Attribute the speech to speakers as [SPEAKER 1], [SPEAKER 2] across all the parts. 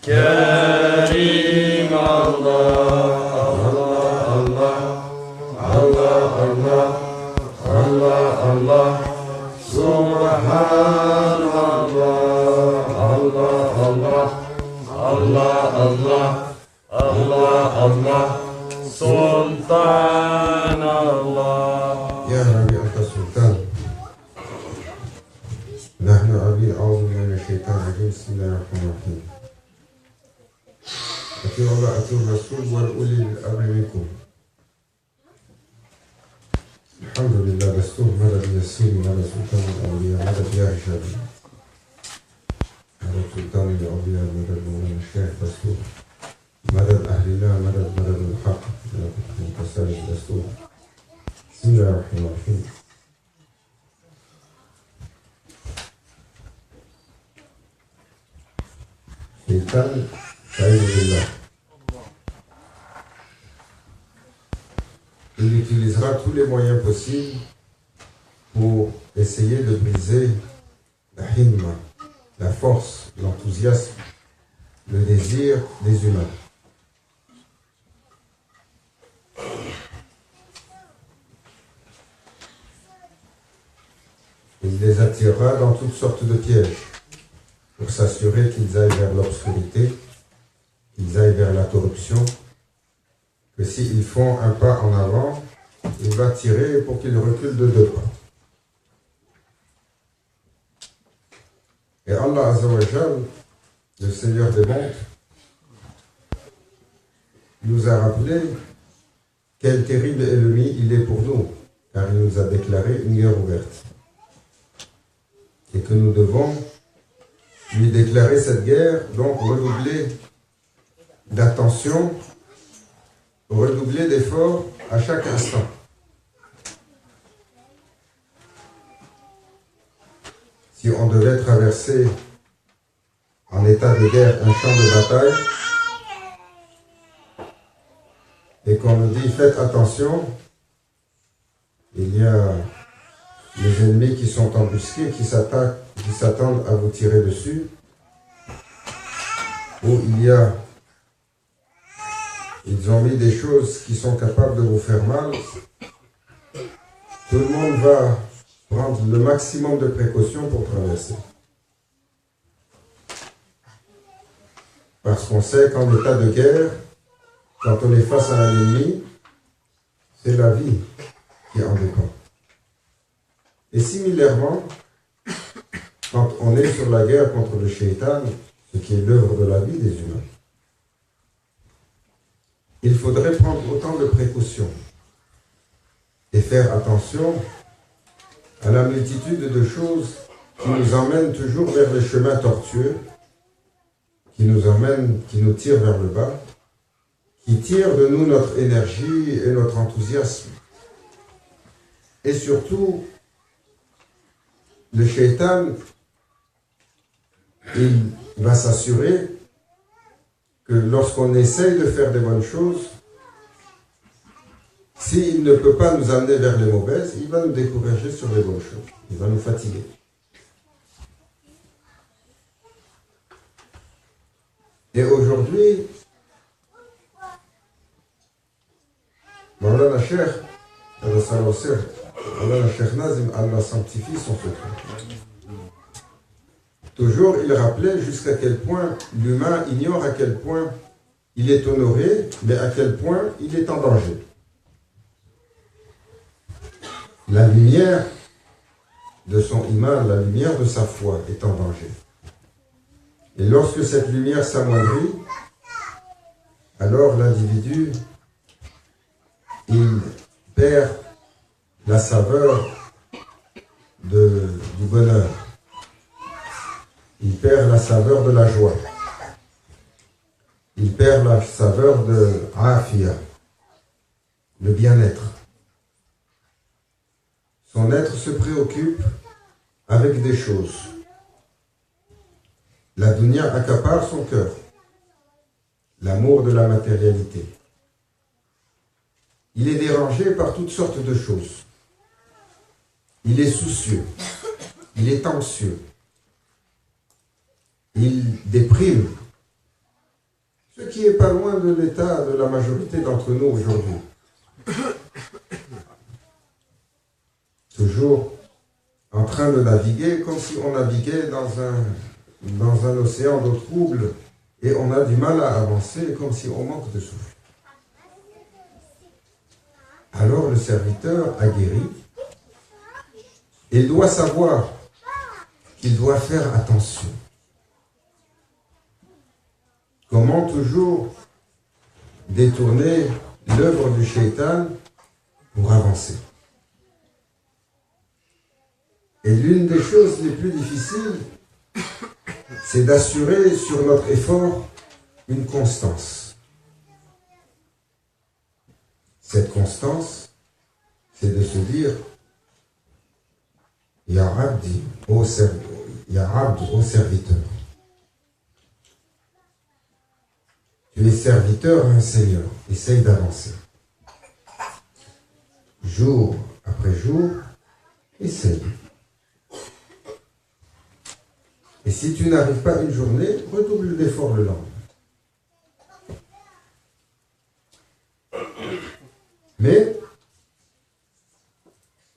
[SPEAKER 1] Kerim Allah, Subhanallah, Allah, Sultan Allah.
[SPEAKER 2] Ya Rabbi Anta Sultan. نحن عبيد أعوذ من الشيطان الرجيم بسم الله الرحمن الرحيم. أطيعوا الله أطيعوا الرسول وأولي الأمر منكم. الحمد لله دستور مدد يسير مدد سلطان الأولياء مدد يا رجال مدد سلطان الأولياء مدد مولانا الشيخ دستور مدد أهل الله مدد الحق مدد المتسابق دستور. بسم الله الرحمن الرحيم. Shaitan, il utilisera tous les moyens possibles pour essayer de briser la himma, la force, l'enthousiasme, le désir des humains. Il les attirera dans toutes sortes de pièges pour s'assurer qu'ils aillent vers l'obscurité, qu'ils aillent vers la corruption, que s'ils font un pas en avant, il va tirer pour qu'ils reculent de 2 pas. Et Allah Azza wa Jal, le Seigneur des mondes, nous a rappelé quel terrible ennemi il est pour nous, car il nous a déclaré une guerre ouverte. Et que nous devons lui déclarer cette guerre, donc redoubler d'attention, redoubler d'efforts à chaque instant. Si on devait traverser en état de guerre un champ de bataille et qu'on nous dit faites attention, il y a les ennemis qui sont embusqués, qui s'attendent à vous tirer dessus, ou ils ont mis des choses qui sont capables de vous faire mal. Tout le monde va prendre le maximum de précautions pour traverser. Parce qu'on sait qu'en état de guerre, quand on est face à un ennemi, c'est la vie qui en dépend. Et similairement, quand on est sur la guerre contre le shaitan, ce qui est l'œuvre de la vie des humains, il faudrait prendre autant de précautions et faire attention à la multitude de choses qui nous emmènent toujours vers les chemins tortueux, qui nous tirent vers le bas, qui tirent de nous notre énergie et notre enthousiasme. Et surtout, le shaitan, il va s'assurer que lorsqu'on essaye de faire des bonnes choses, s'il ne peut pas nous amener vers les mauvaises, il va nous décourager sur les bonnes choses. Il va nous fatiguer. Et aujourd'hui, Maulana Cheikh, Maulana Cheikh Nazim, Allah sanctifie son secret. Toujours, il rappelait jusqu'à quel point l'humain ignore à quel point il est honoré, mais à quel point il est en danger. La lumière de son iman, la lumière de sa foi est en danger. Et lorsque cette lumière s'amoindrit, alors l'individu, il perd la saveur du bonheur. Il perd la saveur de la joie. Il perd la saveur de afia, le bien-être. Son être se préoccupe avec des choses. La dunya accapare son cœur. L'amour de la matérialité. Il est dérangé par toutes sortes de choses. Il est soucieux. il est anxieux, il déprime, ce qui n'est pas loin de l'état de la majorité d'entre nous aujourd'hui. Toujours en train de naviguer comme si on naviguait dans un océan d'eau trouble et on a du mal à avancer comme si on manque de souffle. Alors le serviteur aguerri, il doit savoir qu'il doit faire attention. Comment toujours détourner l'œuvre du shaitan pour avancer. Et l'une des choses les plus difficiles, c'est d'assurer sur notre effort une constance. Cette constance, c'est de se dire Ya Abdi, ô serviteur. Tu es serviteur à un Seigneur, essaye d'avancer. Jour après jour, essaye. Et si tu n'arrives pas une journée, redouble l'effort le lendemain. Mais,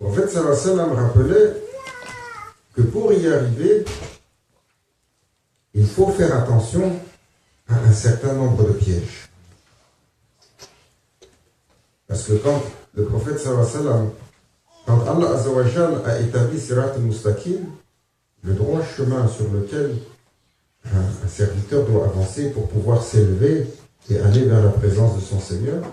[SPEAKER 2] le prophète sallallahu alayhi wa sallam rappelait que pour y arriver, il faut faire attention à un certain nombre de pièges. Parce que quand le prophète sallallahu alayhi wa sallam, quand Allah azza wa jal a établi Sirat al-Mustaqim, le droit chemin sur lequel un serviteur doit avancer pour pouvoir s'élever et aller vers la présence de son Seigneur,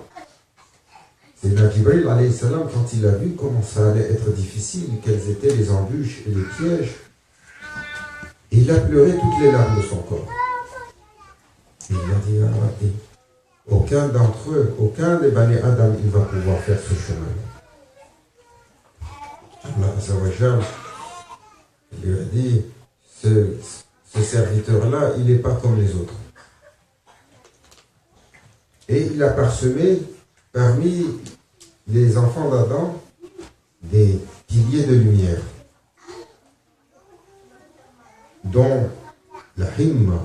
[SPEAKER 2] c'est Jibril alayhi salam, quand il a vu comment ça allait être difficile, quelles étaient les embûches et les pièges, il a pleuré toutes les larmes de son corps. Il a dit à Rabbi, aucun d'entre eux, aucun des Bani Adam, il va pouvoir faire ce chemin. Allah azza wa jal, il lui a dit, ce serviteur-là, il n'est pas comme les autres. Et il a parsemé parmi les enfants d'Adam des piliers de lumière, dont la himma,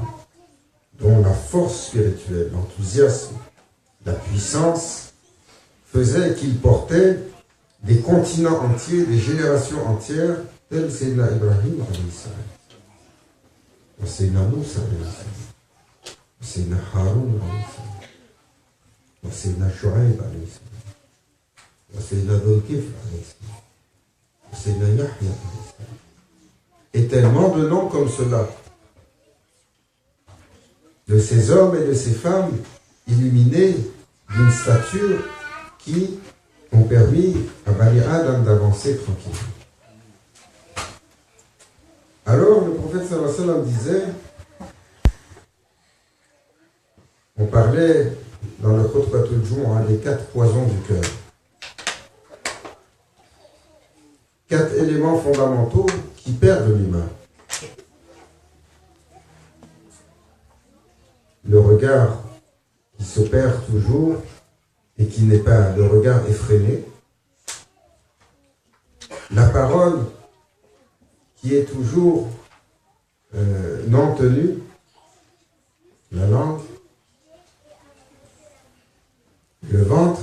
[SPEAKER 2] dont la force spirituelle, l'enthousiasme, la puissance, faisait qu'il portait des continents entiers, des générations entières, tel Sayyidina Ibrahim, Sayyidina Moussa, Sayyidina Haroun, Sayyidina Shu'aib, Sayyidina Dhul-Kifl, Sayyidina Yahya, et tellement de noms comme cela, de ces hommes et de ces femmes illuminés d'une stature qui ont permis à Bani Adam d'avancer tranquillement. Alors le prophète sallallahu alayhi wa sallam disait, on parlait dans le Khutbatul Jumu'ah des 4 poisons du cœur. 4 éléments fondamentaux qui perdent l'humain. Le regard qui se perd toujours et qui n'est pas le regard effréné. La parole qui est toujours non tenue. La langue. Le ventre.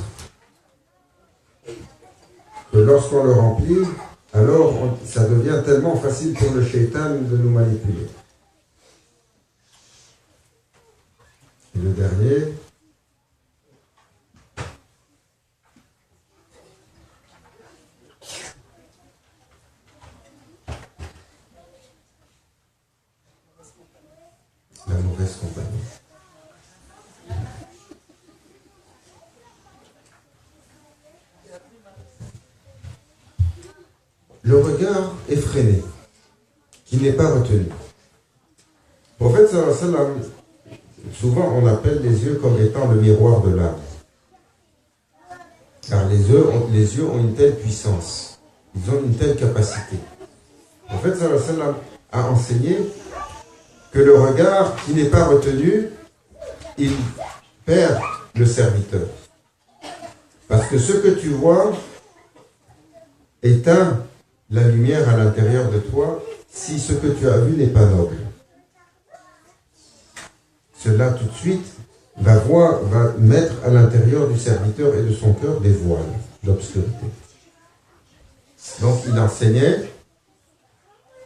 [SPEAKER 2] Que lorsqu'on le remplit, alors ça devient tellement facile pour le shaitan de nous manipuler. Et le dernier, la mauvaise compagnie. Le regard effréné, qui n'est pas retenu. Le prophète sallallahu alayhi wa sallam, souvent on appelle les yeux comme étant le miroir de l'âme. Car les yeux ont une telle puissance, ils ont une telle capacité. Le prophète sallallahu alayhi wa sallam a enseigné que le regard qui n'est pas retenu, il perd le serviteur. Parce que ce que tu vois est un la lumière à l'intérieur de toi si ce que tu as vu n'est pas noble. Cela tout de suite va mettre à l'intérieur du serviteur et de son cœur des voiles, l'obscurité. Donc il enseignait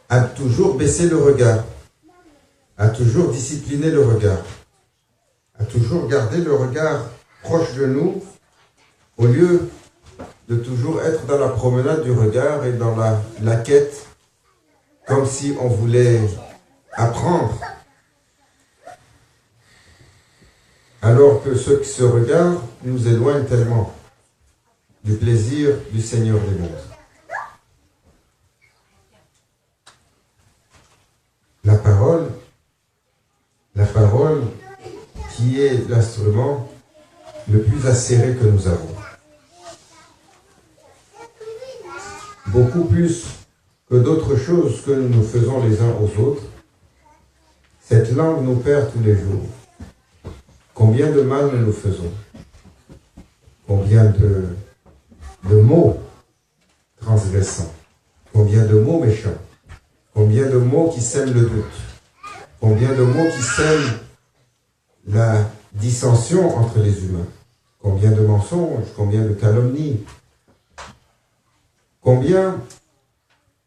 [SPEAKER 2] à toujours baisser le regard, à toujours discipliner le regard, à toujours garder le regard proche de nous, au lieu de toujours être dans la promenade du regard et dans la quête, comme si on voulait apprendre. Alors que ce regard nous éloigne tellement du plaisir du Seigneur des mondes. La parole qui est l'instrument le plus acéré que nous avons. Beaucoup plus que d'autres choses que nous faisons les uns aux autres, cette langue nous perd tous les jours. Combien de mal nous faisons? Combien de mots transgressants? Combien de mots méchants? Combien de mots qui sèment le doute? Combien de mots qui sèment la dissension entre les humains? Combien de mensonges? Combien de calomnies? Combien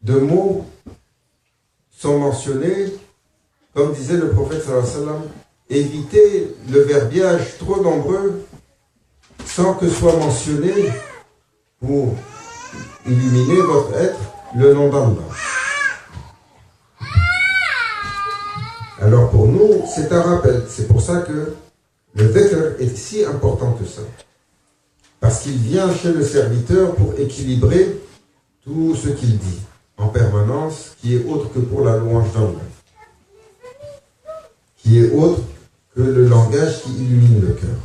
[SPEAKER 2] de mots sont mentionnés, comme disait le prophète sallallahu alayhi wa sallam, évitez le verbiage trop nombreux sans que soit mentionné pour illuminer votre être le nom d'Allah. Alors pour nous, c'est un rappel. C'est pour ça que le dhikr est si important que ça. Parce qu'il vient chez le serviteur pour équilibrer tout ce qu'il dit en permanence, qui est autre que pour la louange d'Allah. Qui est autre que le langage qui illumine le cœur.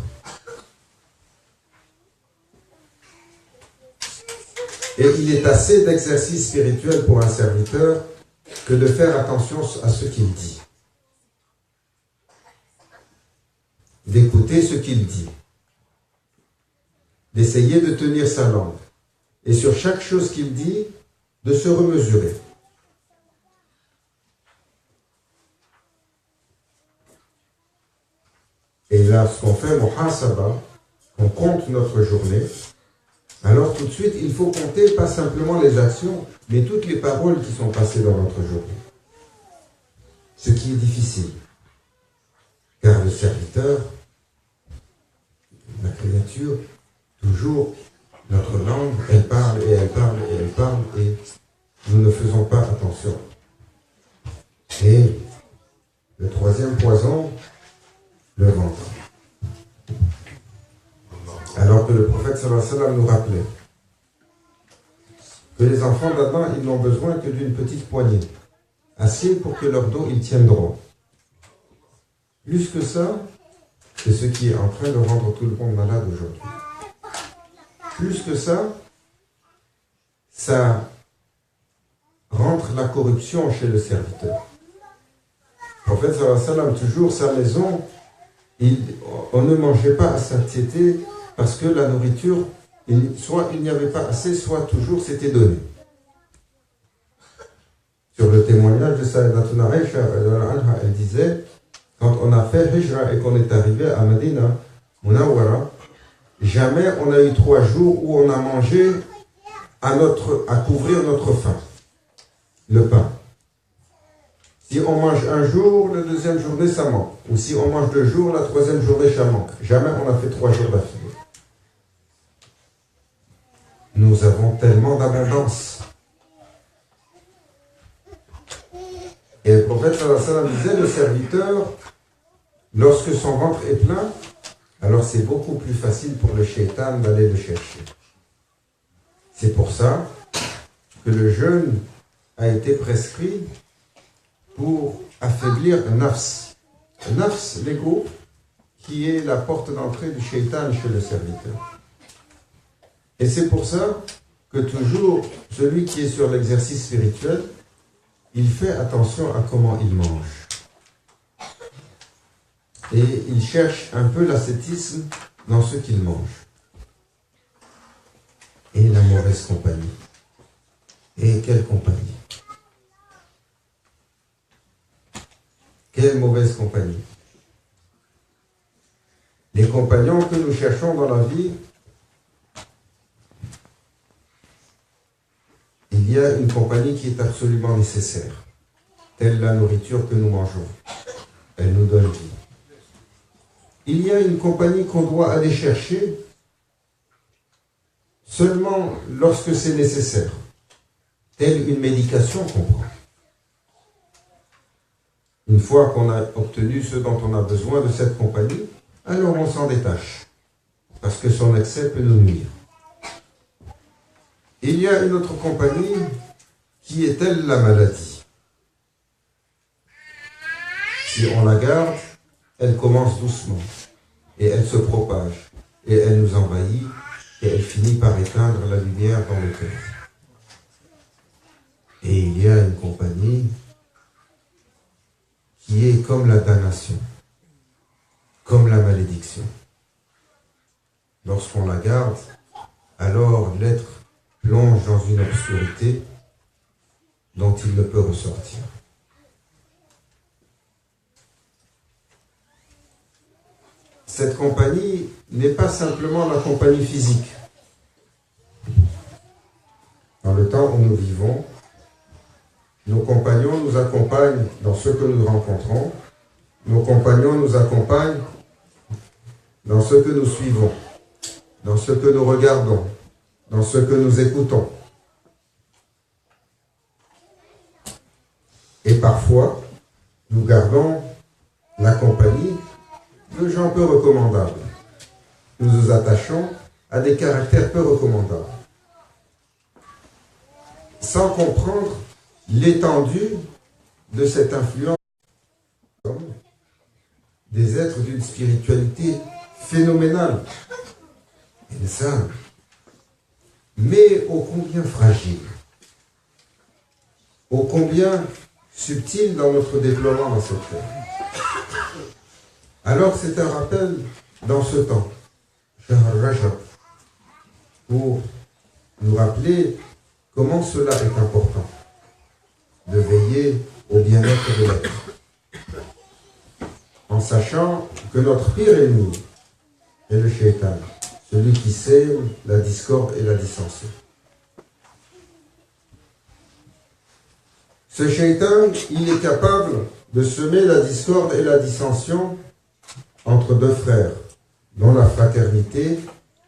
[SPEAKER 2] Et il est assez d'exercice spirituel pour un serviteur que de faire attention à ce qu'il dit. D'écouter ce qu'il dit. D'essayer de tenir sa langue. Et sur chaque chose qu'il dit, de se remesurer. Et lorsqu'on fait muhasaba, on compte notre journée, alors tout de suite, il faut compter pas simplement les actions, mais toutes les paroles qui sont passées dans notre journée. Ce qui est difficile. Car le serviteur, la créature, toujours, notre langue, elle parle et elle parle et elle parle et nous ne faisons pas attention. Et le troisième poison, le ventre. Alors que le prophète sallallahu alayhi wa sallam nous rappelait que les enfants d'Adam, ils n'ont besoin que d'une petite poignée, assez pour que leur dos, ils tiennent droit. Plus que ça, c'est ce qui est en train de rendre tout le monde malade aujourd'hui. Plus que ça rentre la corruption chez le serviteur. Le prophète sallallahu alayhi wa sallam, toujours sa maison, on ne mangeait pas à satiété parce que la nourriture, soit il n'y avait pas assez, soit toujours c'était donné. Sur le témoignage de Sayyidatuna Aïcha, elle disait, quand on a fait Hijra et qu'on est arrivé à Medina Munawwara, jamais on a eu 3 jours où on a mangé à couvrir notre faim, le pain. Si on mange un jour, la deuxième journée, ça manque. Ou si on mange 2 jours, la troisième journée, ça manque. Jamais on a fait 3 jours d'affilée. Nous avons tellement d'abondance. Et le prophète sallallahu alayhi wa sallam disait, le serviteur, lorsque son ventre est plein, alors c'est beaucoup plus facile pour le shaitan d'aller le chercher. C'est pour ça que le jeûne a été prescrit pour affaiblir un nafs. Un nafs, l'ego, qui est la porte d'entrée du shaitan chez le serviteur. Et c'est pour ça que toujours, celui qui est sur l'exercice spirituel, il fait attention à comment il mange. Et il cherche un peu l'ascétisme dans ce qu'il mange. Et la mauvaise compagnie. Et quelle compagnie! Quelle mauvaise compagnie! Les compagnons que nous cherchons dans la vie, il y a une compagnie qui est absolument nécessaire, telle la nourriture que nous mangeons. Elle nous donne vie. Il y a une compagnie qu'on doit aller chercher seulement lorsque c'est nécessaire, telle une médication qu'on prend. Une fois qu'on a obtenu ce dont on a besoin de cette compagnie, alors on s'en détache, parce que son excès peut nous nuire. Il y a une autre compagnie qui est elle la maladie. Si on la garde, elle commence doucement, et elle se propage, et elle nous envahit, et elle finit par éteindre la lumière dans le cœur. Et il y a une compagnie qui est comme la damnation, comme la malédiction. Lorsqu'on la garde, alors l'être plonge dans une obscurité dont il ne peut ressortir. Cette compagnie n'est pas simplement la compagnie physique. Dans le temps où nous vivons, nos compagnons nous accompagnent dans ce que nous rencontrons. Nos compagnons nous accompagnent dans ce que nous suivons, dans ce que nous regardons, dans ce que nous écoutons. Et parfois, nous gardons la compagnie de gens peu recommandables. Nous nous attachons à des caractères peu recommandables, sans comprendre l'étendue de cette influence des êtres d'une spiritualité phénoménale, insane, mais ô combien fragile, ô combien subtil dans notre déploiement dans cette terre. Alors c'est un rappel dans ce temps, Shahr Rajab, pour nous rappeler comment cela est important, de veiller au bien-être de l'être, en sachant que notre pire ennemi est le shaitan, celui qui sème la discorde et la dissension. Ce shaitan, il est capable de semer la discorde et la dissension entre deux frères, dont la fraternité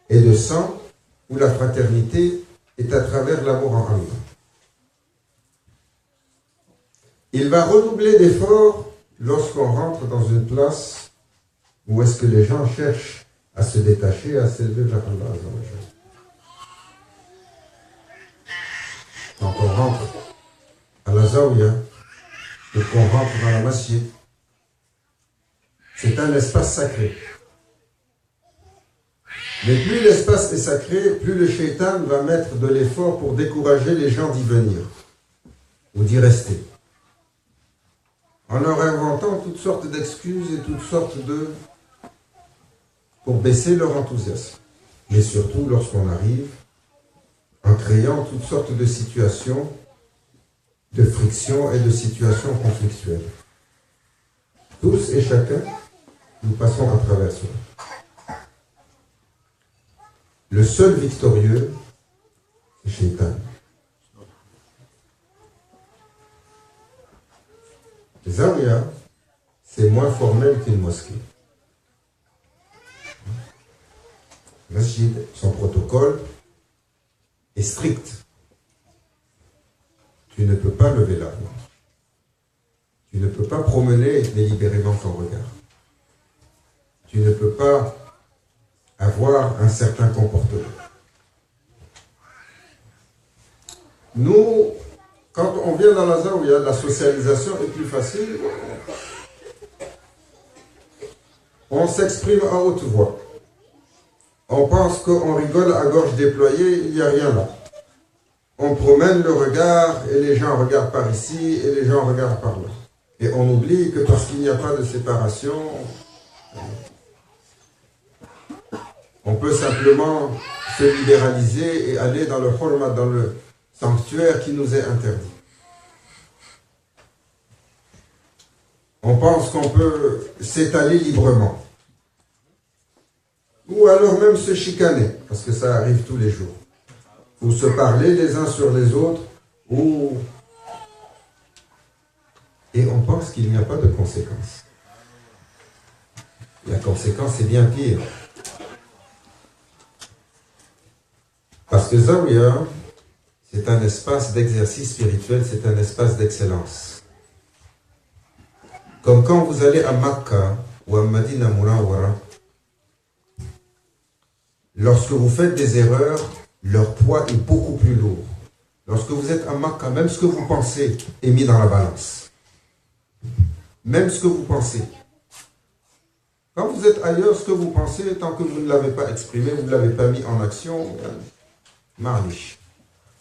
[SPEAKER 2] est de sang, où la fraternité est à travers l'amour en Allah. Il va redoubler d'efforts lorsqu'on rentre dans une place où est-ce que les gens cherchent à se détacher, à s'élever vers Allah. Quand on rentre à la Zawiya, ou qu'on rentre dans la masjid, c'est un espace sacré. Mais plus l'espace est sacré, plus le shaitan va mettre de l'effort pour décourager les gens d'y venir, ou d'y rester, en leur inventant toutes sortes d'excuses et toutes sortes de... pour baisser leur enthousiasme. Mais surtout lorsqu'on arrive, en créant toutes sortes de situations, de friction et de situations conflictuelles. Tous et chacun, nous passons à travers cela. Le seul victorieux, c'est Shaitan. Les Zawiya, c'est moins formel qu'une mosquée. Masjid, son protocole est strict. Tu ne peux pas lever la voix. Tu ne peux pas promener délibérément ton regard. Tu ne peux pas avoir un certain comportement. Nous, quand on vient dans la Zawiya, la socialisation est plus facile. On s'exprime à haute voix. On pense qu'on rigole à gorge déployée, il n'y a rien là. On promène le regard et les gens regardent par ici et les gens regardent par là. Et on oublie que parce qu'il n'y a pas de séparation, on peut simplement se libéraliser et aller dans le hurma, dans le sanctuaire qui nous est interdit. On pense qu'on peut s'étaler librement. Ou alors même se chicaner, parce que ça arrive tous les jours. Ou se parler les uns sur les autres, ou... Et on pense qu'il n'y a pas de conséquences. La conséquence est bien pire. Parce que Zawiya, c'est un espace d'exercice spirituel, c'est un espace d'excellence. Comme quand vous allez à Makkah ou à Madina Munawwara, lorsque vous faites des erreurs, leur poids est beaucoup plus lourd. Lorsque vous êtes à Makkah, même ce que vous pensez est mis dans la balance. Même ce que vous pensez. Quand vous êtes ailleurs, ce que vous pensez, tant que vous ne l'avez pas exprimé, vous ne l'avez pas mis en action, marliche.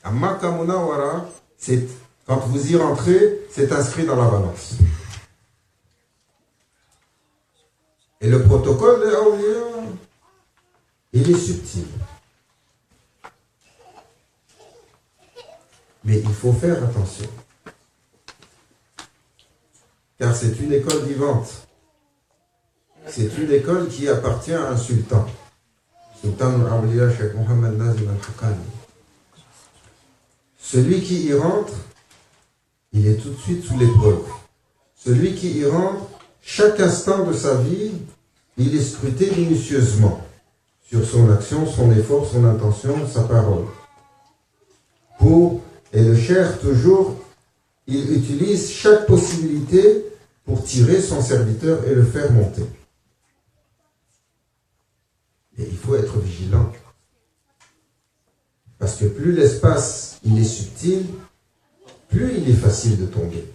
[SPEAKER 2] À Makkah Munawwara, quand vous y rentrez, c'est inscrit dans la balance. Et le protocole des awliya, il est subtil. Mais il faut faire attention. Car c'est une école vivante. C'est une école qui appartient à un sultan. Sultan al-Awliya, Cheikh Mohammed Nazim al-Haqqani. Celui qui y rentre, il est tout de suite sous l'épreuve. Celui qui y rentre, chaque instant de sa vie, il est scruté minutieusement sur son action, son effort, son intention, sa parole. Et le cheikh, toujours, il utilise chaque possibilité pour tirer son serviteur et le faire monter. Et il faut être vigilant. Parce que plus l'espace il est subtil, plus il est facile de tomber.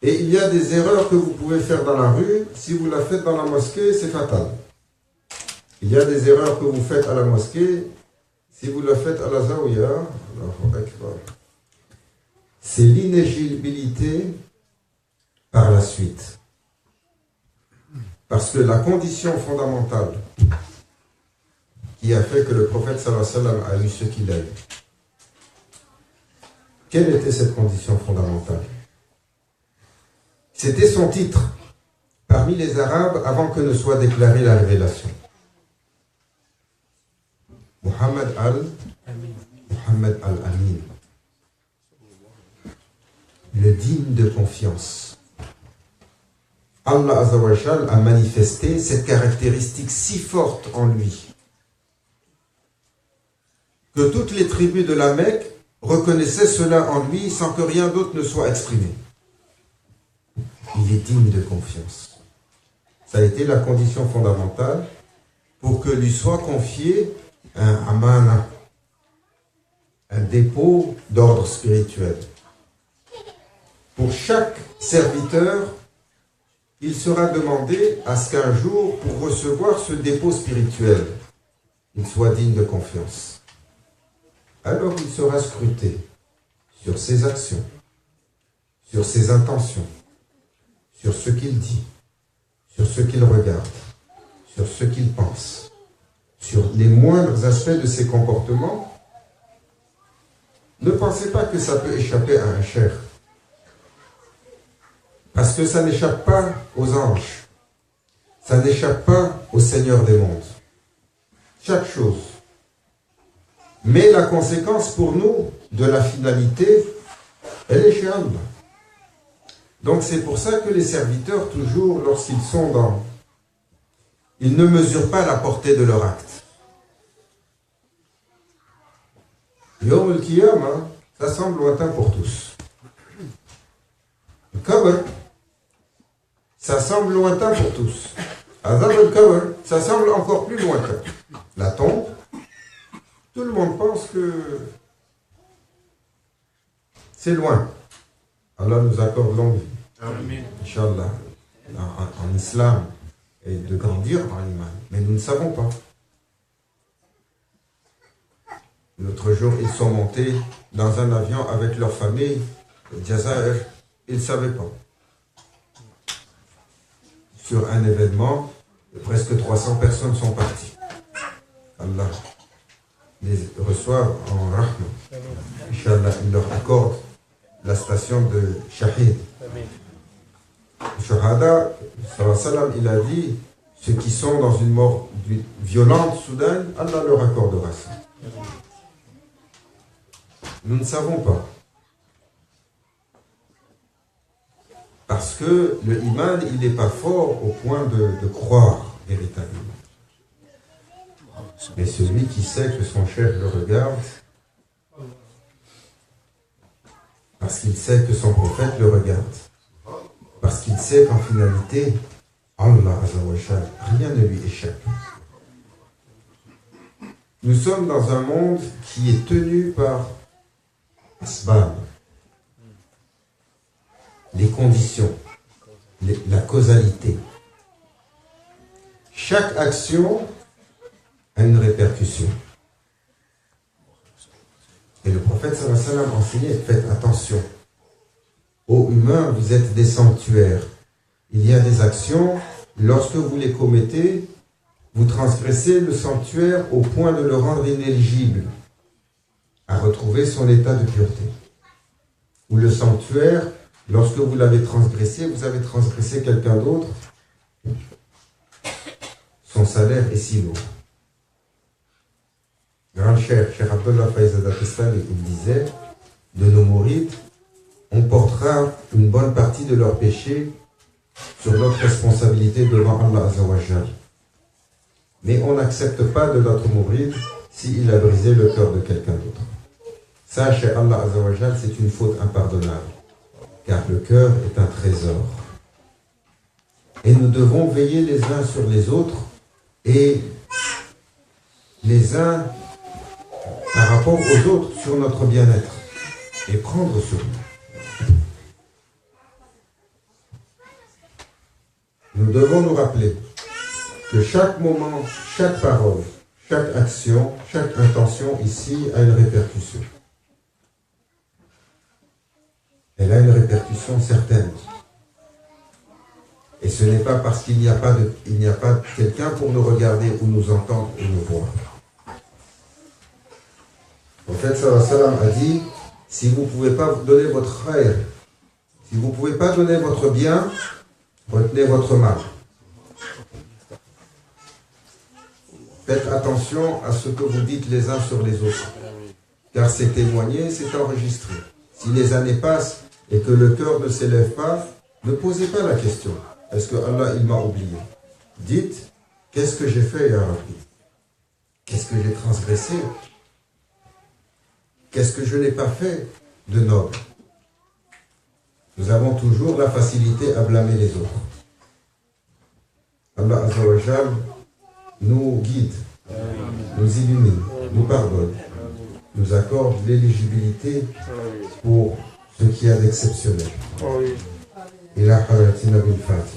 [SPEAKER 2] Et il y a des erreurs que vous pouvez faire dans la rue, si vous la faites dans la mosquée, c'est fatal. Il y a des erreurs que vous faites à la mosquée, si vous la faites à la zawiya, c'est l'inéligibilité par la suite. Parce que la condition fondamentale qui a fait que le prophète sallallahu alayhi wa sallam a eu ce qu'il a eu, quelle était cette condition fondamentale? C'était son titre parmi les Arabes avant que ne soit déclarée la révélation. Muhammad al-Amin, le digne de confiance. Allah Azza wa Jal a manifesté cette caractéristique si forte en lui que toutes les tribus de la Mecque reconnaissaient cela en lui sans que rien d'autre ne soit exprimé. Il est digne de confiance. Ça a été la condition fondamentale pour que lui soit confié un amana, un dépôt d'ordre spirituel. Pour chaque serviteur, il sera demandé à ce qu'un jour, pour recevoir ce dépôt spirituel, il soit digne de confiance. Alors il sera scruté sur ses actions, sur ses intentions, sur ce qu'il dit, sur ce qu'il regarde, sur ce qu'il pense, sur les moindres aspects de ses comportements. Ne pensez pas que ça peut échapper à un cheikh. Parce que ça n'échappe pas aux anges. Ça n'échappe pas au Seigneur des mondes. Chaque chose. Mais la conséquence pour nous de la finalité, elle est chez Allah. Donc c'est pour ça que les serviteurs, toujours, lorsqu'ils sont dans... Ils ne mesurent pas la portée de leur acte. Yawm al-Qiyamah, ça semble lointain pour tous. Le Qabr, ça semble lointain pour tous. Azab al-Qabr, ça semble encore plus lointain. La tombe, tout le monde pense que c'est loin. Allah nous accorde longue vie. Amen. Inch'Allah, en islam, et de grandir en iman. Mais nous ne savons pas. L'autre jour, ils sont montés dans un avion avec leur famille, au Jazair, ils ne savaient pas. Sur un événement, presque 300 personnes sont parties. Allah. les reçoive en rahma. Inch'Allah, il leur accorde la station de Shahid. Le Shahada, sallam, il a dit, ceux qui sont dans une mort violente, soudaine, Allah leur accordera ça. Nous ne savons pas. Parce que le iman, il n'est pas fort au point de croire véritablement. Mais celui qui sait que son chef le regarde, parce qu'il sait que son prophète le regarde, parce qu'il sait qu'en finalité, Allah Azzawajal, rien ne lui échappe. Nous sommes dans un monde qui est tenu par asbab, les conditions, la causalité. Chaque action a une répercussion. Et le prophète sallallahu alayhi wa sallam enseignait, faites attention. Ô humains, vous êtes des sanctuaires. Il y a des actions, lorsque vous les commettez, vous transgressez le sanctuaire au point de le rendre inéligible à retrouver son état de pureté. Ou le sanctuaire, lorsque vous l'avez transgressé, vous avez transgressé quelqu'un d'autre, son salaire est si lourd. Grand Cheikh Abdullah Faiz Al-Daqistani, il disait, de nos mourides, on portera une bonne partie de leurs péchés sur notre responsabilité devant Allah Azzawajal. Mais on n'accepte pas de notre mouride s'il a brisé le cœur de quelqu'un d'autre. Ça, chez Allah Azzawajal, c'est une faute impardonnable, car le cœur est un trésor. Et nous devons veiller les uns sur les autres et les uns par rapport aux autres sur notre bien-être et prendre sur nous. Nous devons nous rappeler que chaque moment, chaque parole, chaque action, chaque intention ici a une répercussion. Elle a une répercussion certaine. Et ce n'est pas parce qu'il n'y a pas quelqu'un pour nous regarder ou nous entendre ou nous voir. Le prophète sallallahu alayhi wa sallam a dit, si vous ne pouvez pas donner votre khair, si vous ne pouvez pas donner votre bien, retenez votre mal. Faites attention à ce que vous dites les uns sur les autres. Car c'est témoigné, c'est enregistré. Si les années passent et que le cœur ne s'élève pas, ne posez pas la question. Est-ce que Allah, il m'a oublié? Dites, qu'est-ce que j'ai fait, Ya Rabbi? Qu'est-ce que j'ai transgressé? Qu'est-ce que je n'ai pas fait de noble? Nous avons toujours la facilité à blâmer les autres. Allah Azzawajal nous guide, nous illumine, nous pardonne, nous accorde l'éligibilité pour ce qui est d'exceptionnel. إلى حضرة النبي الفاتح.